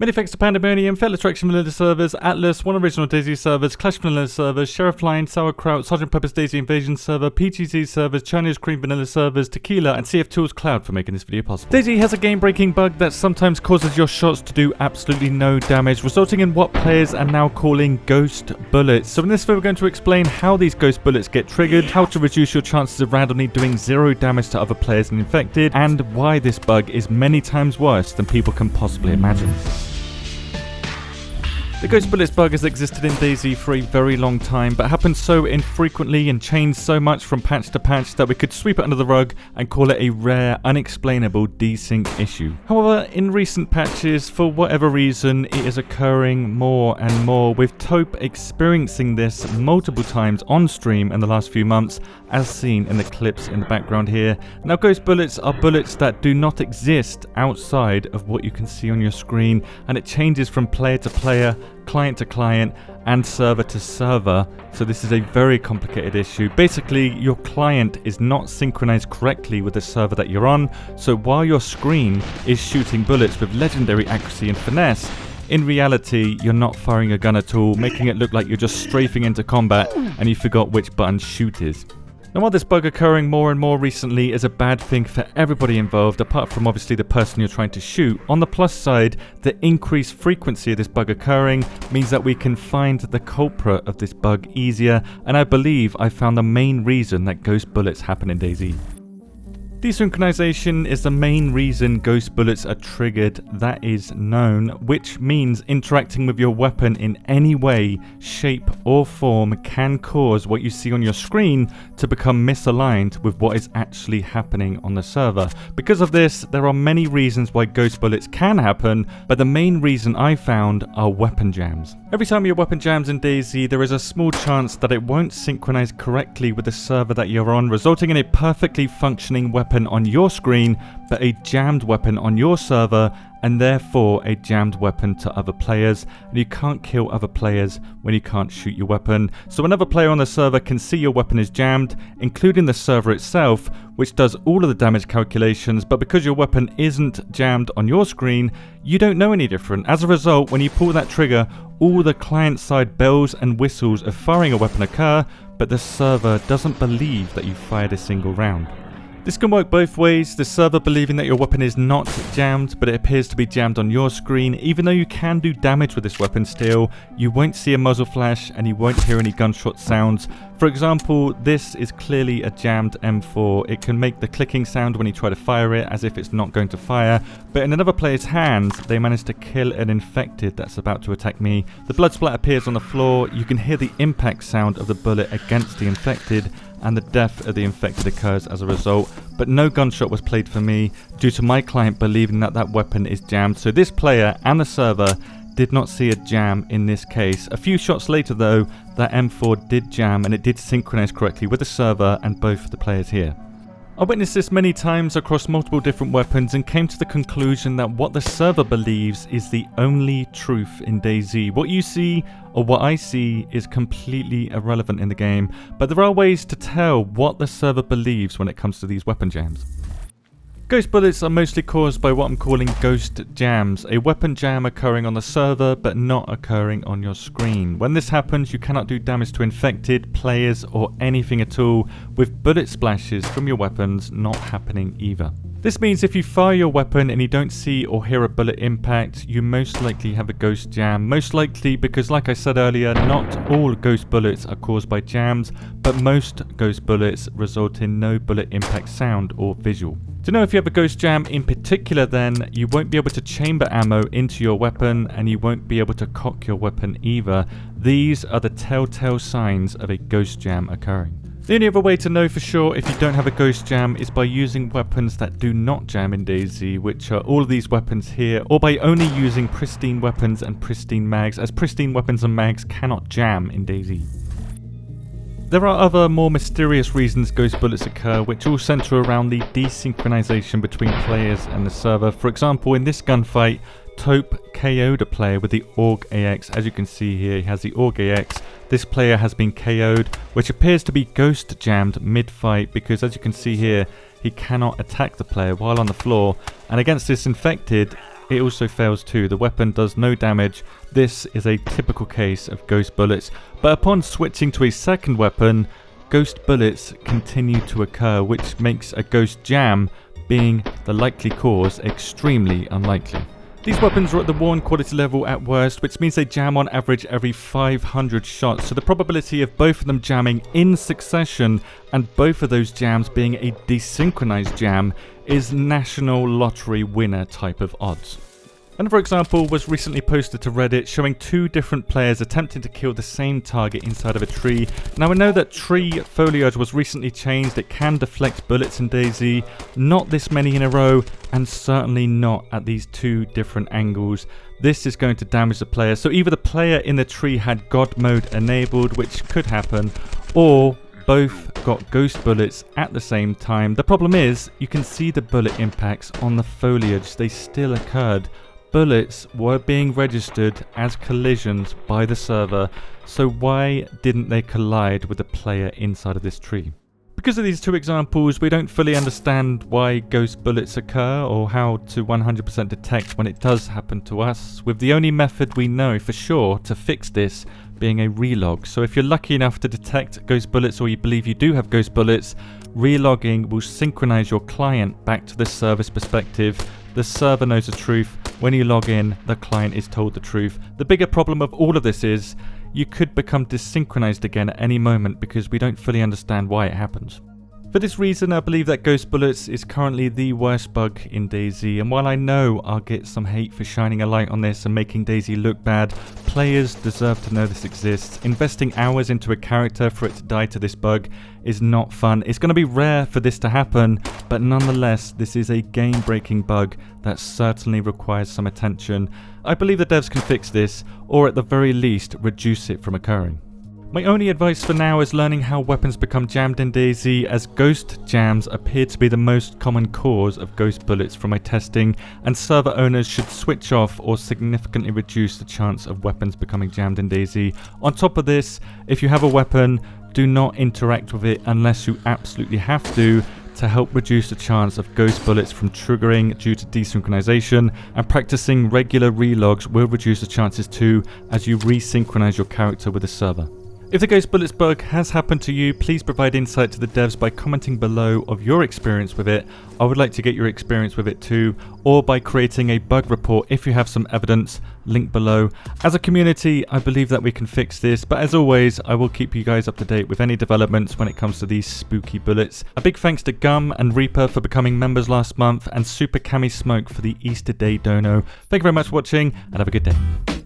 Many thanks to Pandemonium, Fatal Attraction Vanilla servers, Atlas, One Original DayZ servers, Clash Vanilla servers, Sheriff Line, Sauerkraut, Sgt. Pepper's DayZ Invasion server, PGZ servers, Chinese Cream Vanilla servers, Tequila, and CF Tools Cloud for making this video possible. DayZ has a game-breaking bug that sometimes causes your shots to do absolutely no damage, resulting in what players are now calling ghost bullets. So in this video we're going to explain how these ghost bullets get triggered, how to reduce your chances of randomly doing 0 damage to other players and infected, and why this bug is many times worse than people can possibly imagine. The Ghost Bullets bug has existed in DayZ for a very long time, but happens so infrequently and changed so much from patch to patch that we could sweep it under the rug and call it a rare, unexplainable desync issue. However, in recent patches, for whatever reason, it is occurring more and more, with Tope experiencing this multiple times on stream in the last few months, as seen in the clips in the background here. Now, Ghost Bullets are bullets that do not exist outside of what you can see on your screen, and it changes from player to player, client to client, and server to server. So this is a very complicated issue. Basically, your client is not synchronized correctly with the server that you're on, so while your screen is shooting bullets with legendary accuracy and finesse, in reality, you're not firing a gun at all, making it look like you're just strafing into combat and you forgot which button shoot is. Now, while this bug occurring more and more recently is a bad thing for everybody involved, apart from obviously the person you're trying to shoot, on the plus side, the increased frequency of this bug occurring means that we can find the culprit of this bug easier, and I believe I found the main reason that ghost bullets happen in DayZ. Desynchronization is the main reason ghost bullets are triggered, that is known, which means interacting with your weapon in any way, shape or form can cause what you see on your screen to become misaligned with what is actually happening on the server. Because of this, there are many reasons why ghost bullets can happen, but the main reason I found are weapon jams. Every time your weapon jams in DayZ, there is a small chance that it won't synchronize correctly with the server that you're on, resulting in a perfectly functioning weapon on your screen, but a jammed weapon on your server, and therefore a jammed weapon to other players, and you can't kill other players when you can't shoot your weapon. So another player on the server can see your weapon is jammed, including the server itself, which does all of the damage calculations, but because your weapon isn't jammed on your screen, you don't know any different. As a result, when you pull that trigger, all the client-side bells and whistles of firing a weapon occur, but the server doesn't believe that you fired a single round. This can work both ways, the server believing that your weapon is not jammed, but it appears to be jammed on your screen. Even though you can do damage with this weapon still, you won't see a muzzle flash and you won't hear any gunshot sounds. For example, this is clearly a jammed M4. It can make the clicking sound when you try to fire it as if it's not going to fire, but in another player's hands, they managed to kill an infected that's about to attack me. The blood splat appears on the floor, you can hear the impact sound of the bullet against the infected, and the death of the infected occurs as a result, but no gunshot was played for me due to my client believing that that weapon is jammed. So this player and the server did not see a jam in this case. A few shots later though, that M4 did jam and it did synchronize correctly with the server and both of the players here. I witnessed this many times across multiple different weapons and came to the conclusion that what the server believes is the only truth in DayZ. What you see or what I see is completely irrelevant in the game, but there are ways to tell what the server believes when it comes to these weapon jams. Ghost bullets are mostly caused by what I'm calling ghost jams, a weapon jam occurring on the server but not occurring on your screen. When this happens, you cannot do damage to infected, players or anything at all, with bullet splashes from your weapons not happening either. This means if you fire your weapon and you don't see or hear a bullet impact, you most likely have a ghost jam. Most likely because, like I said earlier, not all ghost bullets are caused by jams, but most ghost bullets result in no bullet impact sound or visual. To know if you have a ghost jam in particular then, you won't be able to chamber ammo into your weapon and you won't be able to cock your weapon either. These are the telltale signs of a ghost jam occurring. The only other way to know for sure if you don't have a ghost jam is by using weapons that do not jam in DayZ, which are all of these weapons here, or by only using pristine weapons and pristine mags, as pristine weapons and mags cannot jam in DayZ. There are other more mysterious reasons ghost bullets occur, which all center around the desynchronization between players and the server. For example, in this gunfight, Tope KO'd a player with the AUG AX. As you can see here, he has the AUG AX. This player has been KO'd, which appears to be ghost jammed mid-fight because, as you can see here, he cannot attack the player while on the floor. And against this infected, it also fails too. The weapon does no damage. This is a typical case of ghost bullets, but upon switching to a second weapon, ghost bullets continue to occur, which makes a ghost jam, being the likely cause, extremely unlikely. These weapons are at the worn quality level at worst, which means they jam on average every 500 shots, so the probability of both of them jamming in succession and both of those jams being a desynchronized jam is national lottery winner type of odds. Another example was recently posted to Reddit showing two different players attempting to kill the same target inside of a tree. Now I know that tree foliage was recently changed, it can deflect bullets in DayZ, not this many in a row and certainly not at these two different angles. This is going to damage the player, so either the player in the tree had God mode enabled, which could happen, or both got ghost bullets at the same time. The problem is, you can see the bullet impacts on the foliage, they still occurred. Bullets were being registered as collisions by the server, so why didn't they collide with the player inside of this tree? Because of these two examples, we don't fully understand why ghost bullets occur or how to 100% detect when it does happen to us, with the only method we know for sure to fix this being a relog. So if you're lucky enough to detect ghost bullets or you believe you do have ghost bullets, relogging will synchronize your client back to the server's perspective. The server knows the truth. When you log in, the client is told the truth. The bigger problem of all of this is you could become desynchronized again at any moment because we don't fully understand why it happens. For this reason, I believe that ghost bullets is currently the worst bug in DayZ, and while I know I'll get some hate for shining a light on this and making DayZ look bad, players deserve to know this exists. Investing hours into a character for it to die to this bug is not fun. It's going to be rare for this to happen, but nonetheless, this is a game-breaking bug that certainly requires some attention. I believe the devs can fix this, or at the very least, reduce it from occurring. My only advice for now is learning how weapons become jammed in DayZ, as ghost jams appear to be the most common cause of ghost bullets from my testing, and server owners should switch off or significantly reduce the chance of weapons becoming jammed in DayZ. On top of this, if you have a weapon, do not interact with it unless you absolutely have to help reduce the chance of ghost bullets from triggering due to desynchronization, and practicing regular relogs will reduce the chances too as you resynchronize your character with the server. If the ghost bullets bug has happened to you, please provide insight to the devs by commenting below of your experience with it. I would like to get your experience with it too, or by creating a bug report if you have some evidence, link below. As a community, I believe that we can fix this, but as always, I will keep you guys up to date with any developments when it comes to these spooky bullets. A big thanks to Gum and Reaper for becoming members last month, and Super Cami Smoke for the Easter Day dono. Thank you very much for watching, and have a good day.